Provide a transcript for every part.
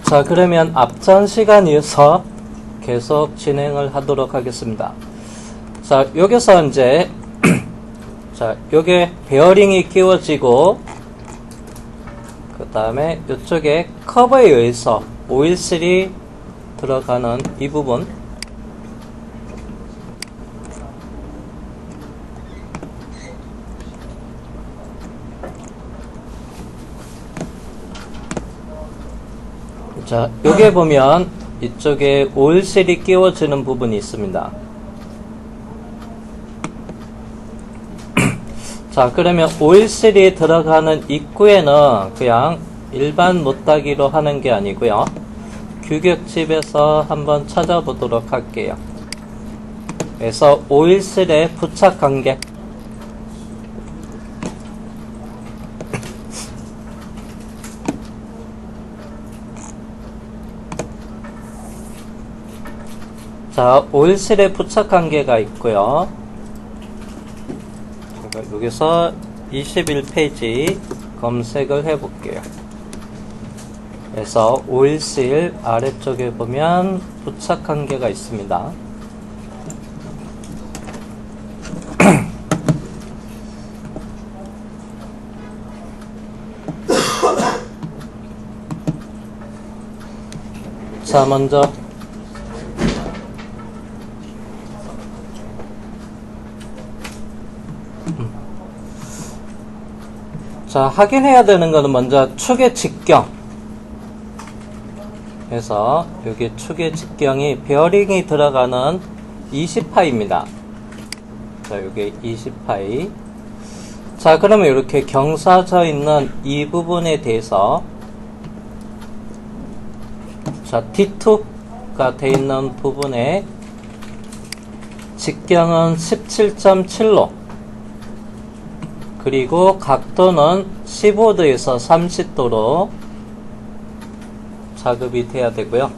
자, 그러면 앞전 시간 이어서 계속 진행을 하도록 하겠습니다. 자, 여기서 이제 자, 요게 베어링이 끼워지고 그 다음에 이쪽에 커버에 의해서 오일실이 들어가는 이 부분, 자, 요게 보면 이쪽에 오일실이 끼워지는 부분이 있습니다. 자, 그러면 오일실이 들어가는 입구에는 그냥 일반 못따기로 하는 게 아니고요, 규격집에서 한번 찾아보도록 할게요. 그래서 오일실의 부착 간격, 자, 오일실의 부착 관계가 있고요. 제가 여기서 21페이지 검색을 해볼게요. 그래서 오일실 아래쪽에 보면 부착 관계가 있습니다. 자, 먼저 자, 확인해야 되는 거는 먼저 축의 직경. 그래서 여기 축의 직경이 베어링이 들어가는 20파입니다. 자, 여기 20파이. 자, 그러면 이렇게 경사져 있는 이 부분에 대해서 자, D2가 되어 있는 부분에 직경은 17.7로, 그리고 각도는 15도에서 30도로 작업이 돼야 되고요.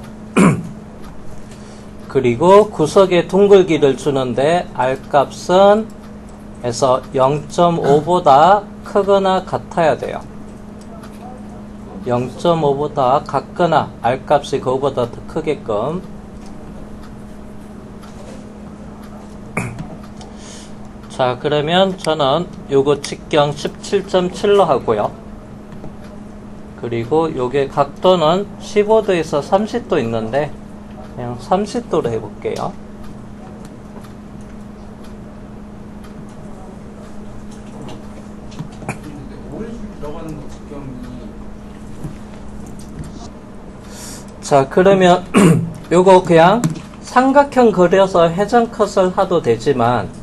그리고 구석에 둥글기를 주는데 R값은 에서 0.5보다 크거나 같아야 돼요. 0.5보다 같거나 R값이 그거보다 더 크게끔. 자, 그러면 저는 요거 직경 17.7로 하고요. 그리고 요게 각도는 15도에서 30도 있는데 그냥 30도로 해볼게요. 자, 그러면 요거 그냥 삼각형 그려서 회전컷을 하도 되지만,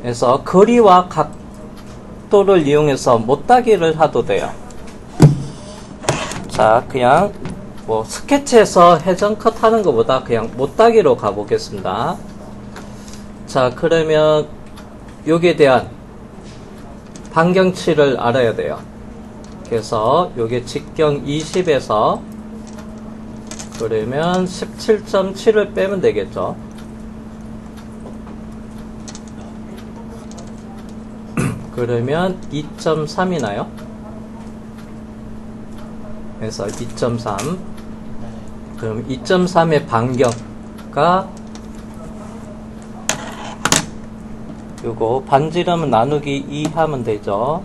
그래서 거리와 각도를 이용해서 못따기를 하도 돼요. 자, 그냥 뭐 스케치에서 회전컷 하는 것보다 그냥 못따기로 가보겠습니다. 자, 그러면 여기에 대한 반경치를 알아야 돼요. 그래서 요게 직경 20에서 그러면 17.7을 빼면 되겠죠. 그러면 2.3이나요? 그래서 2.3. 그럼 2.3의 반경가 요거 반지름은 나누기 2 하면 되죠.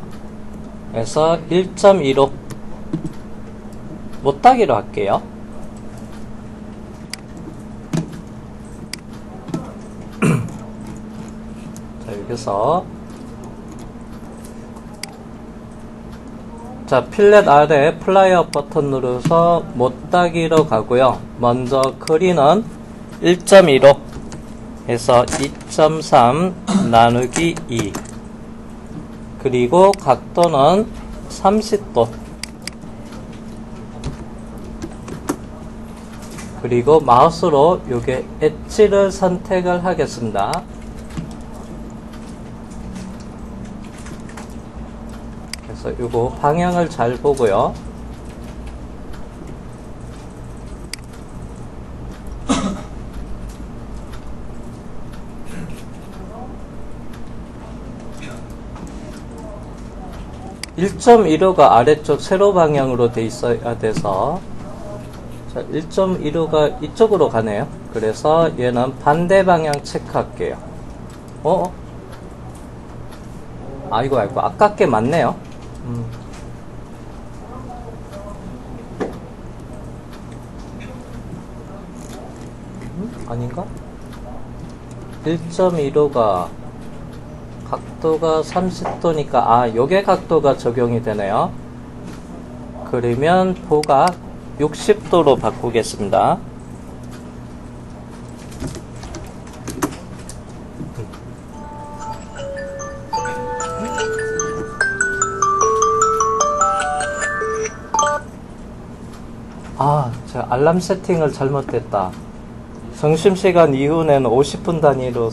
그래서 1.15 못따기로 할게요. 자, 여기서 자, 필렛 아래 플라이어 버튼 누르서 못따기로 가고요. 먼저 거리는 1.15 해서 2.3 나누기 2, 그리고 각도는 30도, 그리고 마우스로 요게 엣지를 선택을 하겠습니다. 그래서 요거 방향을 잘 보고요. (1.15가) 아래쪽 세로 방향으로 돼 있어야 돼서 자, 1.15가 이쪽으로 가네요. 그래서 얘는 반대 방향 체크할게요. 아이고, 아깝게 맞네요. 아닌가? 1.15가 각도가 30도니까, 요게 각도가 적용이 되네요. 그러면 보각 60도로 바꾸겠습니다. 제가 알람 세팅을 잘못했다. 점심시간 이후에는 50분 단위로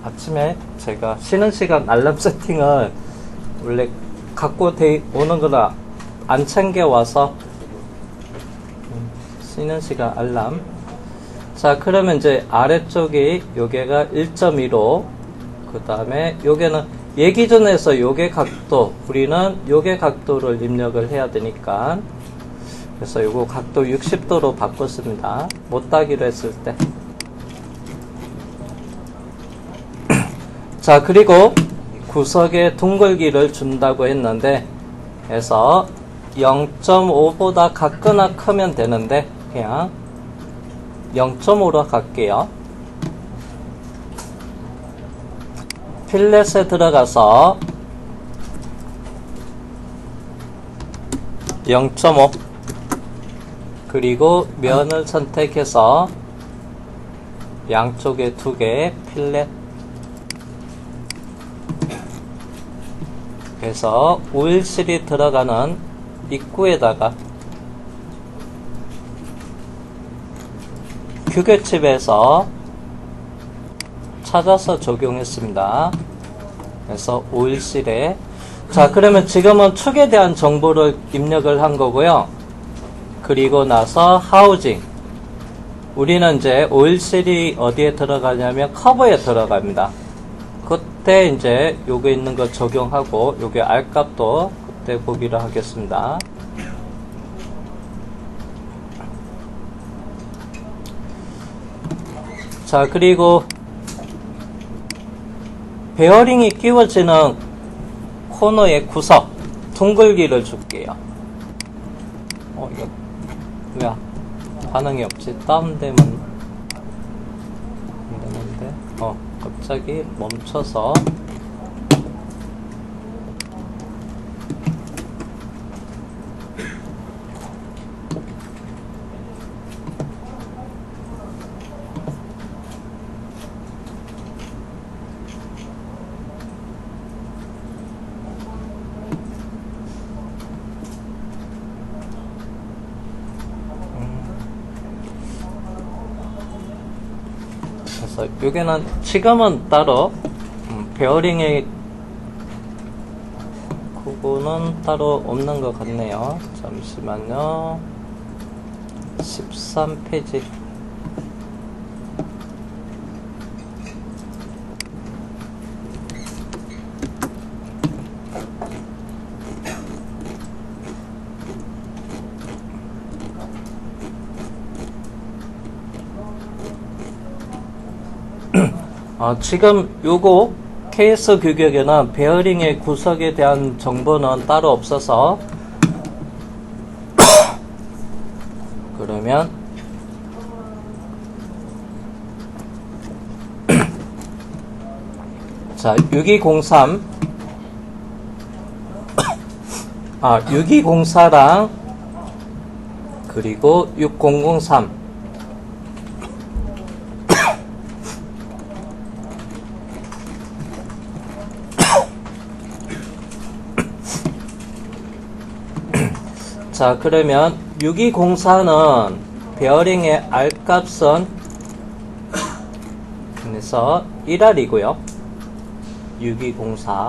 아침에 제가 쉬는 시간 알람 세팅을 원래 갖고 오는 거라 안 챙겨와서 쉬는 시간 알람. 자, 그러면 이제 아래쪽이 요게가 1.15, 그 다음에 요게는 예기준에서 요게 각도, 우리는 요게 각도를 입력을 해야 되니까, 그래서 요거 각도 60도로 바꿨습니다. 못 따기로 했을 때. 자, 그리고 구석에 둥글기를 준다고 했는데, 그래서 0.5보다 같거나 크면 되는데, 그냥 0.5로 갈게요. 필렛에 들어가서 0.5, 그리고 면을 선택해서 양쪽에 2개 필렛, 그래서 오일실이 들어가는 입구에다가 규격칩에서 찾아서 적용했습니다. 그래서 오일실에, 자, 그러면 지금은 축에 대한 정보를 입력을 한 거고요. 그리고 나서 하우징, 우리는 이제 오일실이 어디에 들어가냐면 커버에 들어갑니다. 그때 이제 요게 있는 거 적용하고, 요게 R값도 그때 보기로 하겠습니다. 자, 그리고 베어링이 끼워지는 코너의 구석 둥글기를 줄게요. 이거 왜 반응이 없지? 다운되면 안 되는데. 갑자기 멈춰서. 그래서 여기는 지금은 따로 베어링의 그거는 따로 없는 것 같네요. 잠시만요. 13페이지. 지금 요거 KS 규격에는 베어링의 구석에 대한 정보는 따로 없어서 그러면 자, 6203 6204랑 그리고 6003 자, 그러면 6204는 베어링의 R값은 그래서 1R이고요. 6204.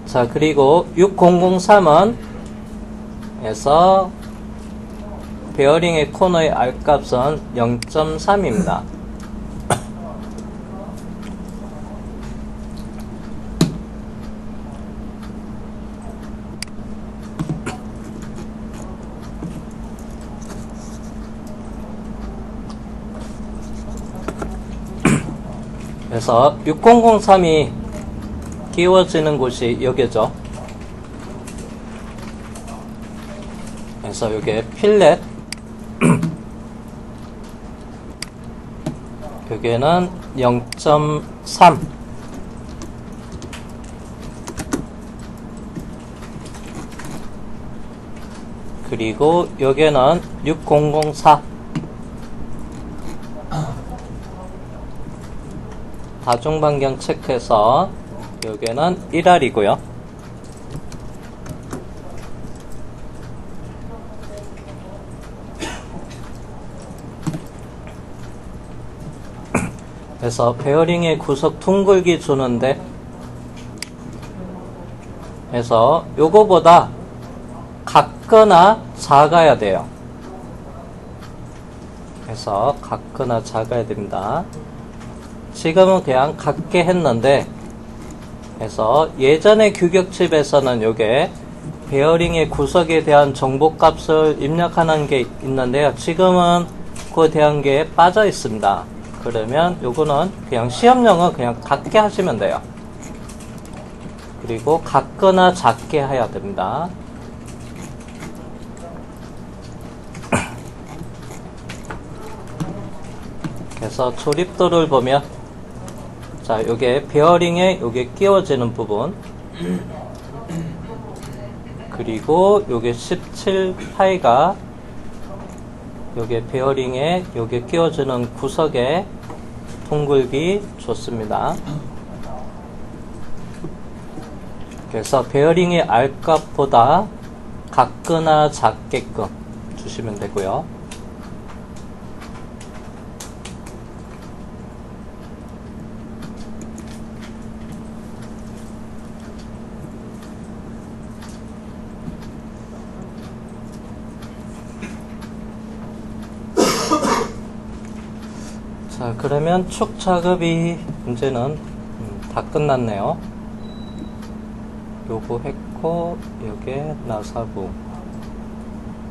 자, 그리고 6003은 에서 베어링의 코너의 R값은 0.3입니다. 그래서 6003이 끼워지는 곳이 여기죠. 그래서 여기에 필렛, 여기에는 0.3, 그리고 여기에는 6004, 다중반경 체크해서 여기에는 1R이고요. 그래서 베어링의 구석 둥글기 주는데, 그래서 요거보다 같거나 작아야 돼요. 그래서 같거나 작아야 됩니다. 지금은 그냥 같게 했는데, 그래서 예전의 규격집에서는 요게 베어링의 구석에 대한 정보값을 입력하는 게 있는데요. 지금은 그에 대한 게 빠져 있습니다. 그러면 요거는 그냥 시험용은 그냥 같게 하시면 돼요. 그리고 같거나 작게 해야 됩니다. 그래서 조립도를 보면, 자, 요게 베어링에 요게 끼워지는 부분, 그리고 요게 17파이가 요게 베어링에 요게 끼워지는 구석에 둥글기 좋습니다. 그래서 베어링의 R값보다 같거나 작게끔 주시면 되고요. 자, 그러면 축 작업이 이제는 다 끝났네요. 요거 했고, 요게 나사부,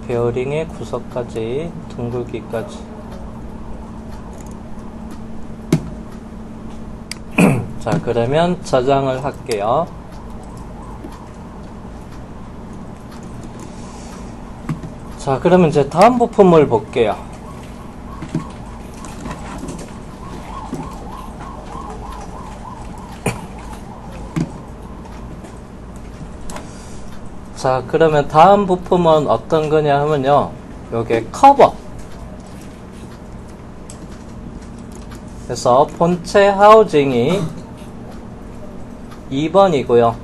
베어링의 구석까지, 둥글기까지. 자, 그러면 저장을 할게요. 자, 그러면 이제 다음 부품을 볼게요. 자, 그러면 다음 부품은 어떤 거냐 하면요, 요게 커버. 그래서 본체 하우징이 2번이고요.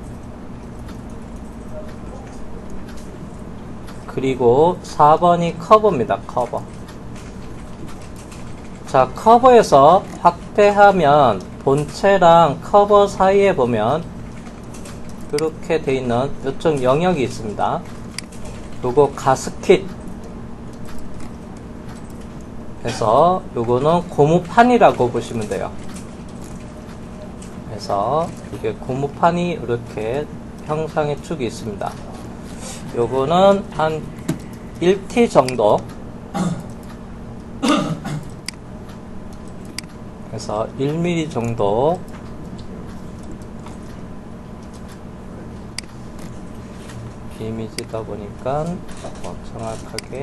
그리고 4번이 커버입니다. 커버. 자, 커버에서 확대하면 본체랑 커버 사이에 보면 이렇게 돼 있는 이쪽 영역이 있습니다. 요거 가스킷. 그래서 요거는 고무판이라고 보시면 돼요. 그래서 이게 고무판이 이렇게 형상의 축이 있습니다. 요거는 한 1T 정도. 그래서 1mm 정도 이미지다 보니까 정확하게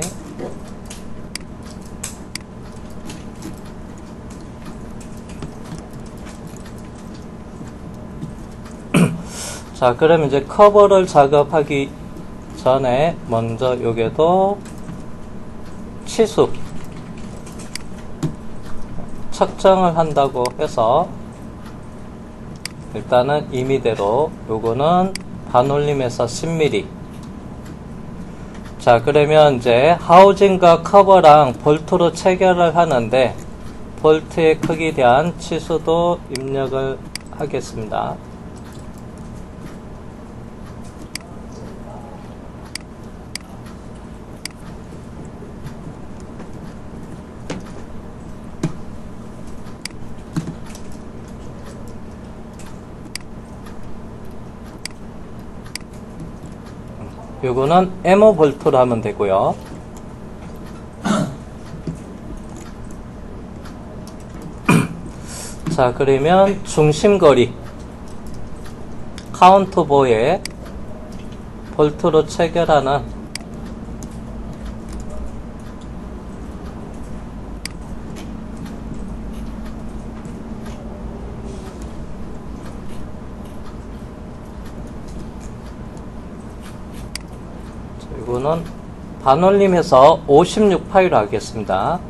자, 그럼 이제 커버를 작업하기 전에 먼저 여기도 치수 측정을 한다고 해서 일단은 임의대로 요거는 반올림에서 10mm. 자, 그러면 이제 하우징과 커버랑 볼트로 체결을 하는데 볼트의 크기에 대한 치수도 입력을 하겠습니다. 요거는 M5 볼트로 하면 되고요. 자, 그러면 중심거리 카운터보에 볼트로 체결하는 이거는 반올림해서 56파이로 하겠습니다.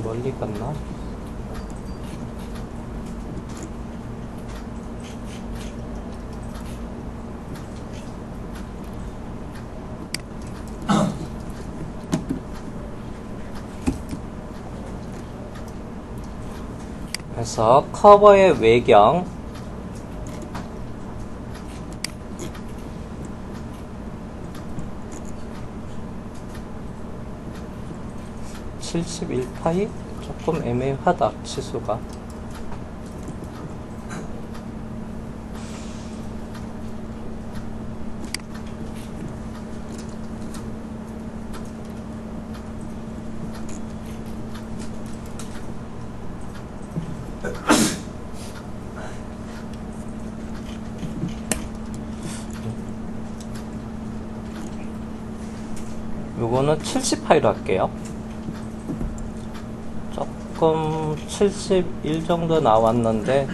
멀리 갔나? 그래서 커버의 외경 71파이? 조금 애매하다, 치수가. 요거는 70파이로 할게요. 조금 71 정도 나왔는데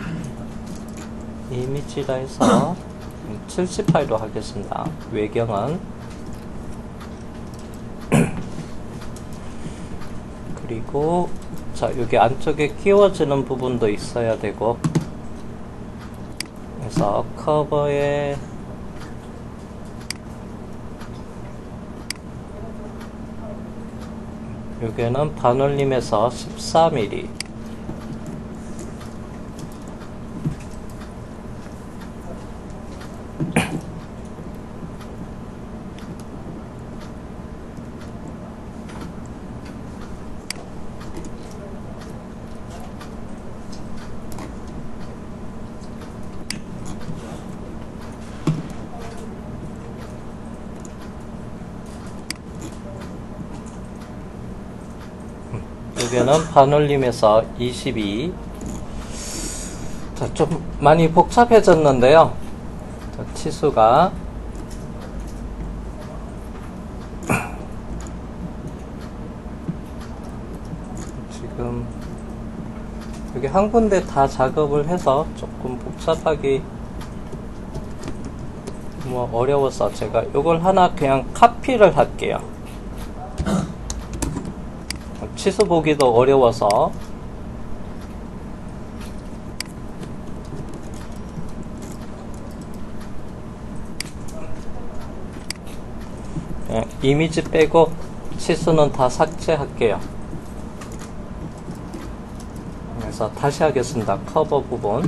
이미지라 해서 70파이로 하겠습니다. 외경은 그리고 자, 여기 안쪽에 끼워지는 부분도 있어야 되고, 그래서 커버에 여기는 반올림에서 14mm 여기는 반올림에서 22. 자, 좀 많이 복잡해졌는데요. 자, 치수가 지금 여기 한 군데 다 작업을 해서 조금 복잡하기 뭐 어려워서 제가 이걸 하나 그냥 카피를 할게요. 치수 보기도 어려워서. 이미지 빼고 치수는 다 삭제할게요. 그래서 다시 하겠습니다. 커버 부분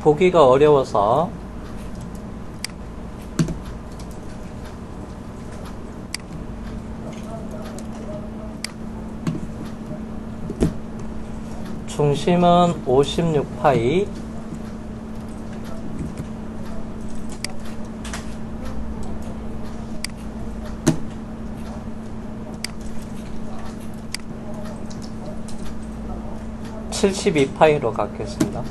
보기가 어려워서 중심은 56파이, (72파이로) 갖겠습니다.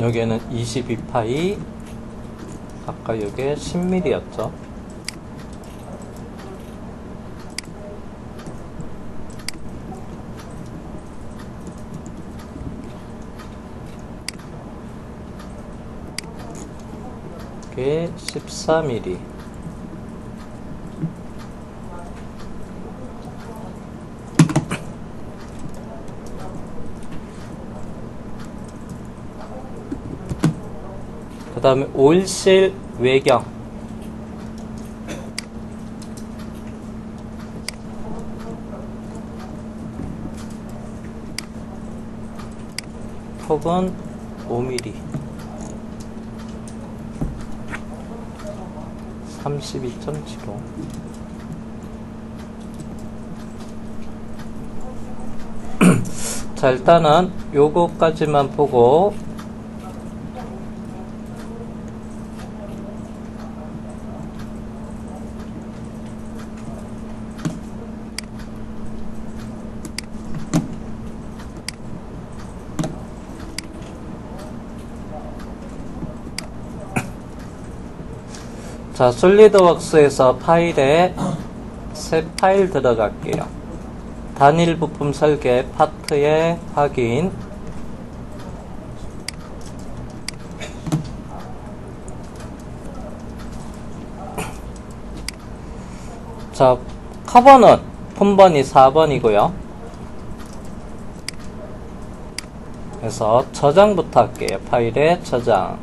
여기에는 22파이, 아까 여기에 10mm였죠. 이게 14mm. 그 다음에 오일실 외경 폭은 5mm. 32.75. 자, 일단은 요거까지만 보고 자, 솔리드웍스에서 파일에 새 파일 들어갈게요. 단일 부품 설계 파트의 확인. 자, 커버는 폰번이 4번이고요. 그래서 저장부터 할게요. 파일에 저장.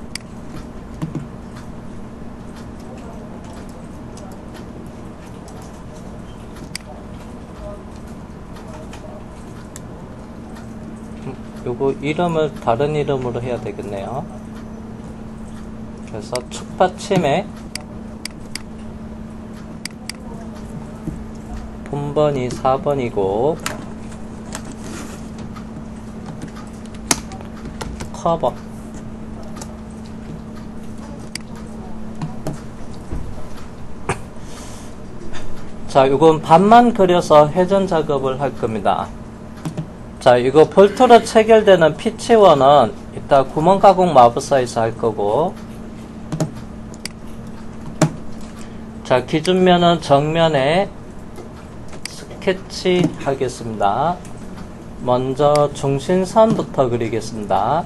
요거 이름을 다른 이름으로 해야 되겠네요. 그래서 축받침에 본번이 4번이고 커버. 자, 요건 반만 그려서 회전 작업을 할 겁니다. 자, 이거 볼트로 체결되는 피치원은 이따 구멍 가공 마법사에서 할 거고, 자, 기준면은 정면에 스케치 하겠습니다. 먼저 중심선부터 그리겠습니다.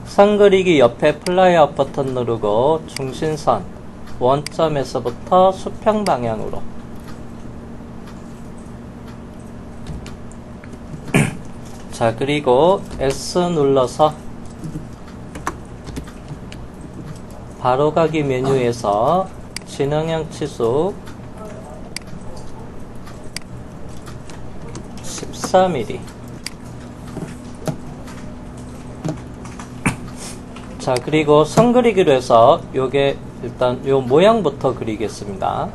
선 그리기 옆에 플라이아웃 버튼 누르고 중심선 원점에서부터 수평 방향으로. 자, 그리고 S 눌러서 바로가기 메뉴에서 진행형 치수 14mm. 자, 그리고 선 그리기로 해서 요게 일단 요 모양부터 그리겠습니다.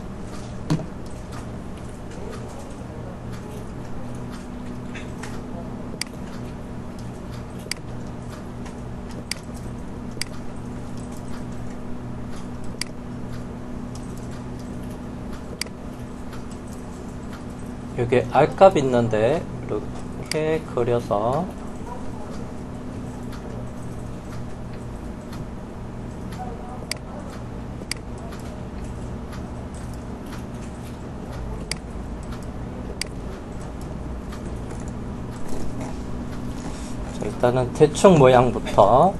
여기 알값 있는데 이렇게 그려서 자, 일단은 대충 모양부터.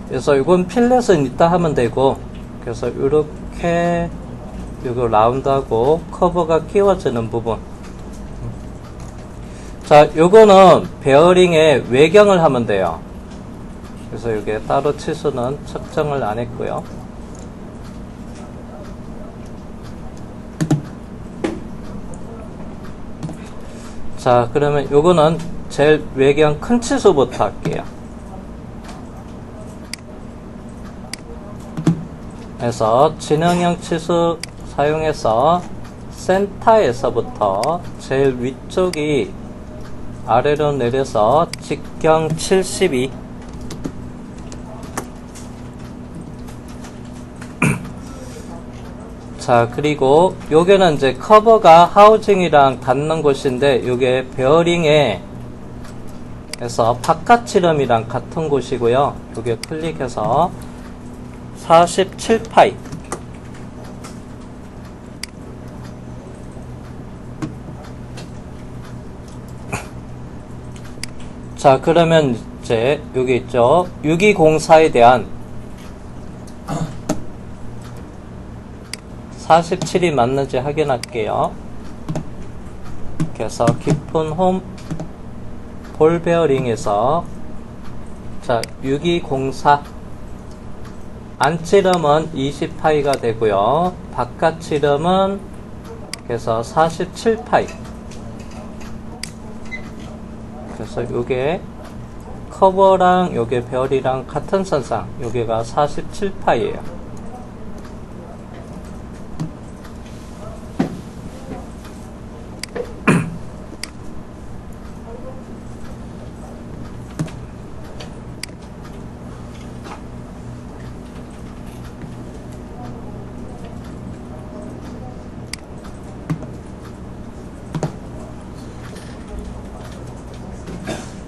그래서 이건 필렛은 이따 하면 되고, 그래서 이렇게 이거 라운드하고 커버가 끼워지는 부분. 자, 요거는 베어링의 외경을 하면 돼요. 그래서 이게 따로 치수는 측정을 안 했고요. 자, 그러면 요거는 제일 외경 큰 치수부터 할게요. 그래서 진행형 치수 사용해서 센터에서부터 제일 위쪽이 아래로 내려서 직경 72. 자, 그리고 요게는 이제 커버가 하우징이랑 닿는 곳인데 요게 베어링에 에서 바깥지름이랑 같은 곳이고요. 요게 클릭해서 47파이. 자, 그러면 이제 여기 있죠. 6204에 대한 47이 맞는지 확인할게요. 그래서 깊은 홈 볼 베어링에서 자, 6204 안지름은 20파이가 되고요. 바깥지름은 그래서 47파이. 그래서 요게 커버랑 요게 별이랑 같은 선상, 요게가 47파이에요.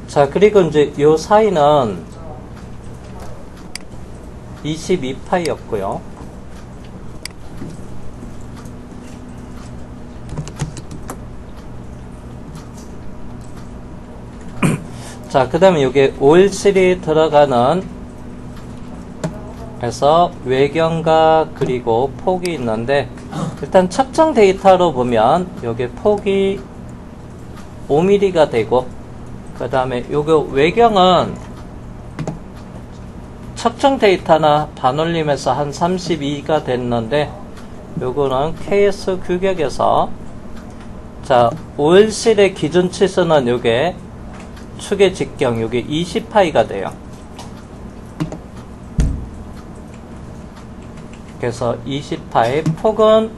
자, 그리고 이제 요 사이는 22파이였고요. 자, 그 다음에 요게 517이 들어가는 그래서 외경과 그리고 폭이 있는데, 일단 측정 데이터로 보면 요게 폭이 5mm가 되고, 그 다음에 요거 외경은 측정 데이터나 반올림에서 한 32가 됐는데, 요거는 KS 규격에서, 자, 517의 기준 치수는 요게 축의 직경, 요게 20파이가 돼요. 그래서 20파이, 폭은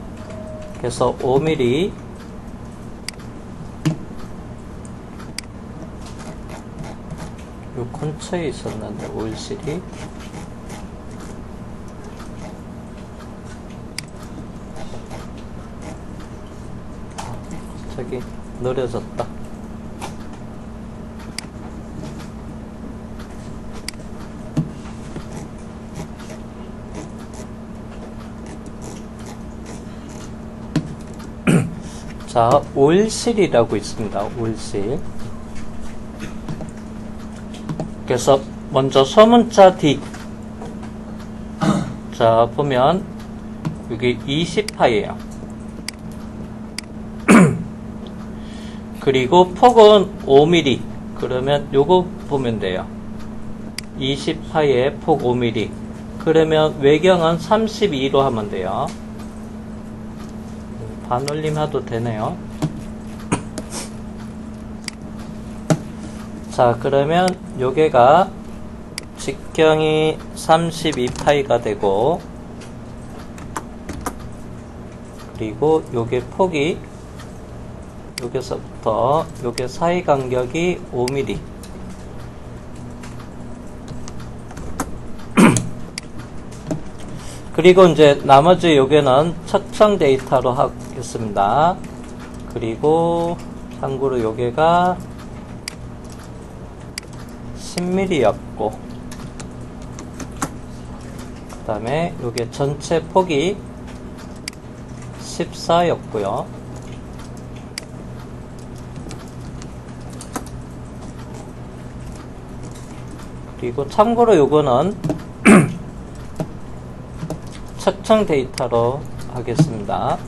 그래서 5mm, 요 근처에 있었는데 517이 갑자기 느려졌다. 자, 517이라고 있습니다. 517. 그래서 먼저 소문자 D. 자, 보면 여기 20파이에요. 그리고 폭은 5mm. 그러면 요거 보면 돼요. 20파이에 폭 5mm. 그러면 외경은 32로 하면 돼요. 반올림 해도 되네요. 자, 그러면 요게가 직경이 32파이가 되고, 그리고 요게 폭이 여기서부터 요게 사이 간격이 5mm. 그리고 이제 나머지 요게는 측정 데이터로 하겠습니다. 그리고 참고로 요게가 10mm였고, 그 다음에 요게 전체 폭이 14였고요. 그리고 참고로 요거는 측정 데이터로 하겠습니다.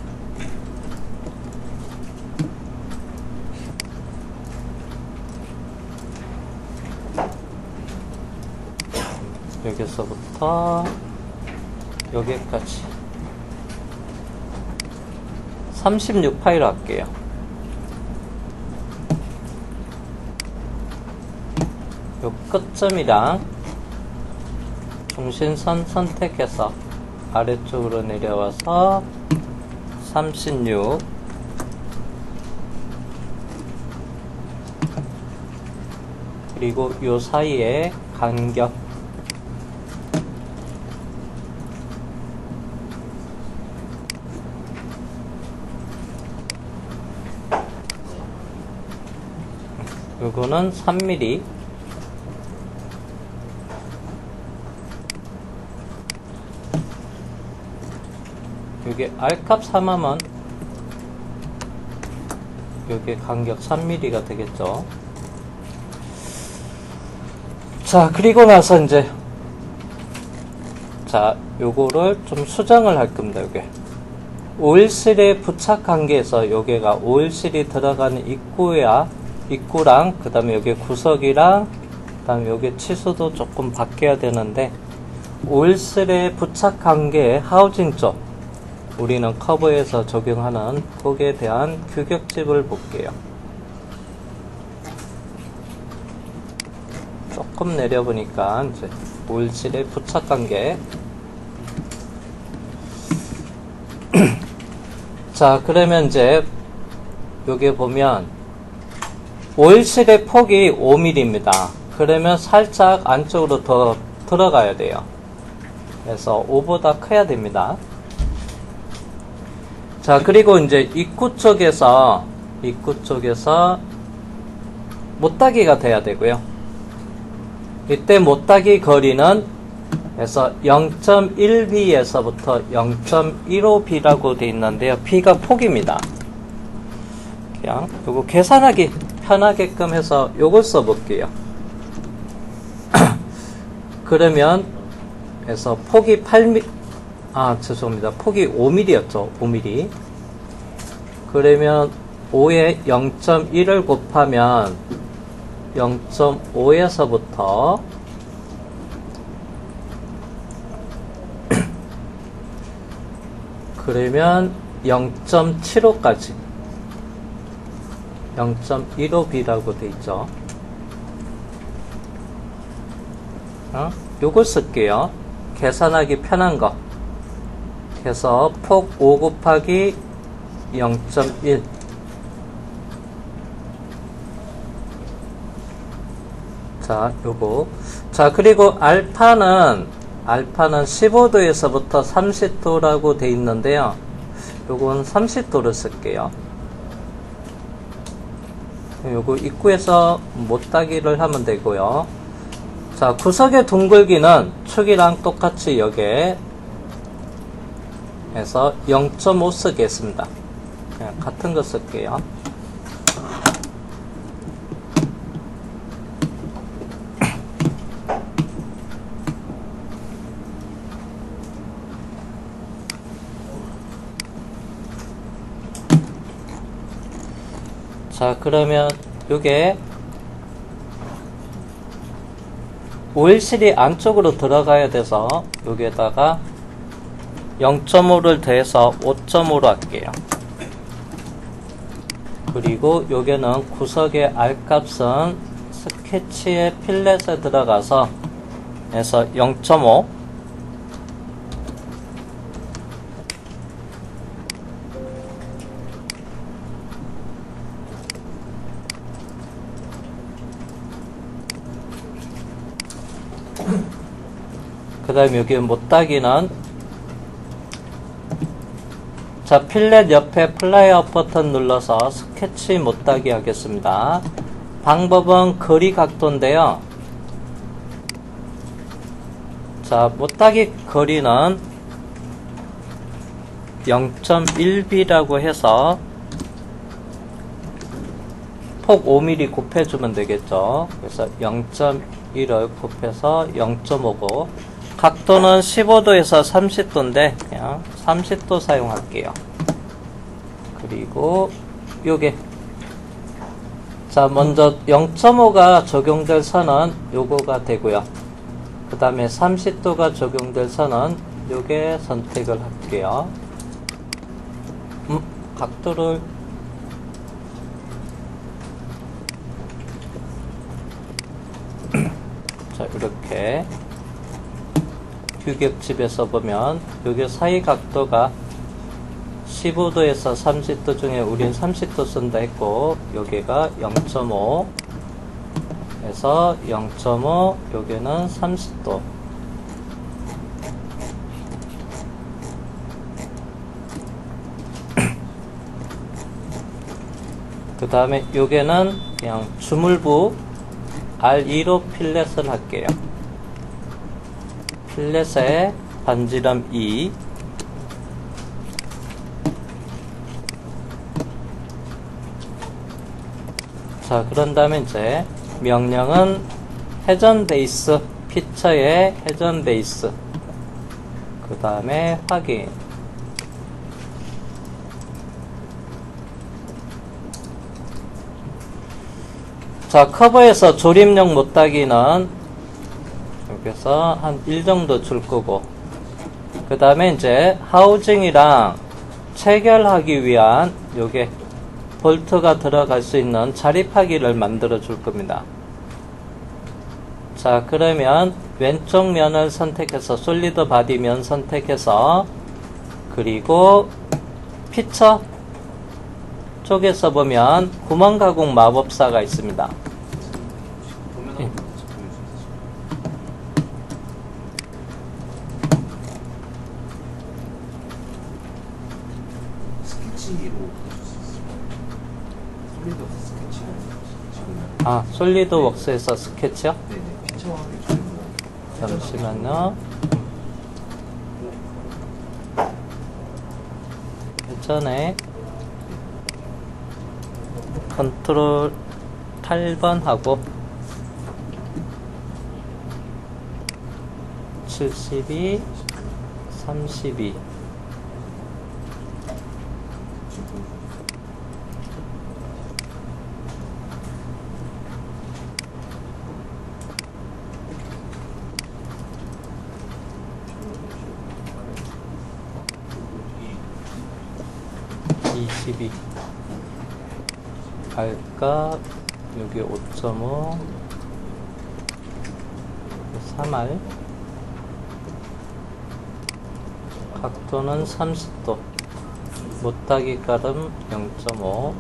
여기서부터 여기까지 36파이로 할게요. 요 끝점이랑 중심선 선택해서 아래쪽으로 내려와서 36, 그리고 요 사이에 간격 요거는 3mm. 요게 R값 3하면 요게 간격 3mm가 되겠죠. 자, 그리고 나서 이제 자, 요거를 좀 수정을 할 겁니다. 요게 517의 부착 관계에서 요게가 517이 들어가는 입구랑 그 다음에 여기 구석이랑 그 다음에 여기 치수도 조금 바뀌어야 되는데, 517의 부착 관계의 하우징 쪽 우리는 커버에서 적용하는 폭에 대한 규격집을 볼게요. 조금 내려보니까 이제 오일실의 부착 관계. 자, 그러면 이제 여기 보면 오일실의 폭이 5mm입니다. 그러면 살짝 안쪽으로 더 들어가야 돼요. 그래서 5보다 커야 됩니다. 자, 그리고 이제 입구 쪽에서 못따기가 돼야 되고요. 이때 못따기 거리는 그래서 0.1b에서부터 0.15b라고 되어 있는데요. b가 폭입니다. 그냥 요거 계산하기 편하게끔 해서 요걸 써볼게요. 그러면 그래서 폭이 8mm, 죄송합니다. 폭이 5mm였죠. 5mm. 그러면 5에 0.1을 곱하면 0.5에서부터 그러면 0.75까지 0.15b라고 돼 있죠. 요걸 쓸게요. 계산하기 편한 거. 그래서 폭 5 곱하기 0.1. 자, 요거. 자, 그리고 알파는 15도에서부터 30도라고 돼 있는데요. 요건 30도를 쓸게요. 요거 입구에서 못따기를 하면 되고요. 자, 구석의 둥글기는 축이랑 똑같이 여기에 해서 0.5 쓰겠습니다. 그냥 같은 거 쓸게요. 자, 그러면 요게 오일실이 안쪽으로 들어가야 돼서 여기에다가 0.5를 더해서 5.5로 할게요. 그리고 여기는 구석의 R값은 스케치의 필렛에 들어가서 해서 0.5. 그 다음에 여기 못따기는 자, 필렛 옆에 플라이업 버튼 눌러서 스케치 못따기 하겠습니다. 방법은 거리 각도인데요. 자, 못따기 거리는 0.1b라고 해서 폭 5mm 곱해주면 되겠죠. 그래서 0.1을 곱해서 0.5고 각도는 15도에서 30도인데 그냥 30도 사용할게요. 그리고 요게 자, 먼저 0.5가 적용될 선은 요거가 되고요. 그 다음에 30도가 적용될 선은 요게 선택을 할게요. 각도를 자, 이렇게 규격집에서 보면 여기 사이 각도가 15도에서 30도 중에 우린 30도 쓴다 했고 여기가 0.5 해서 0.5 여기는 30도. 그 다음에 여기는 그냥 주물부 R2로 필렛을 할게요. 필렛에 반지름 2. 자, 그런 다음에 이제 명령은 회전 베이스, 피처의 회전 베이스. 그 다음에 확인. 자, 커버에서 조립용 못따기는 여기서 한 1 정도 줄 거고, 그 다음에 이제 하우징이랑 체결하기 위한 요게 볼트가 들어갈 수 있는 자립하기를 만들어 줄 겁니다. 자, 그러면 왼쪽 면을 선택해서 솔리드 바디 면 선택해서 그리고 피처 쪽에서 보면 구멍 가공 마법사가 있습니다. 예. 스케치로 보여줄 수 있어요. 솔리드워크 스케치로 지금. 아, 솔리드웍스에서 스케치요? 네네. 피처하기 전에 잠시만요. 예전에 컨트롤 8번 하고 72, 32 22 알까 여기 5.5 3알 각도는 30도 못하기 가름 0.5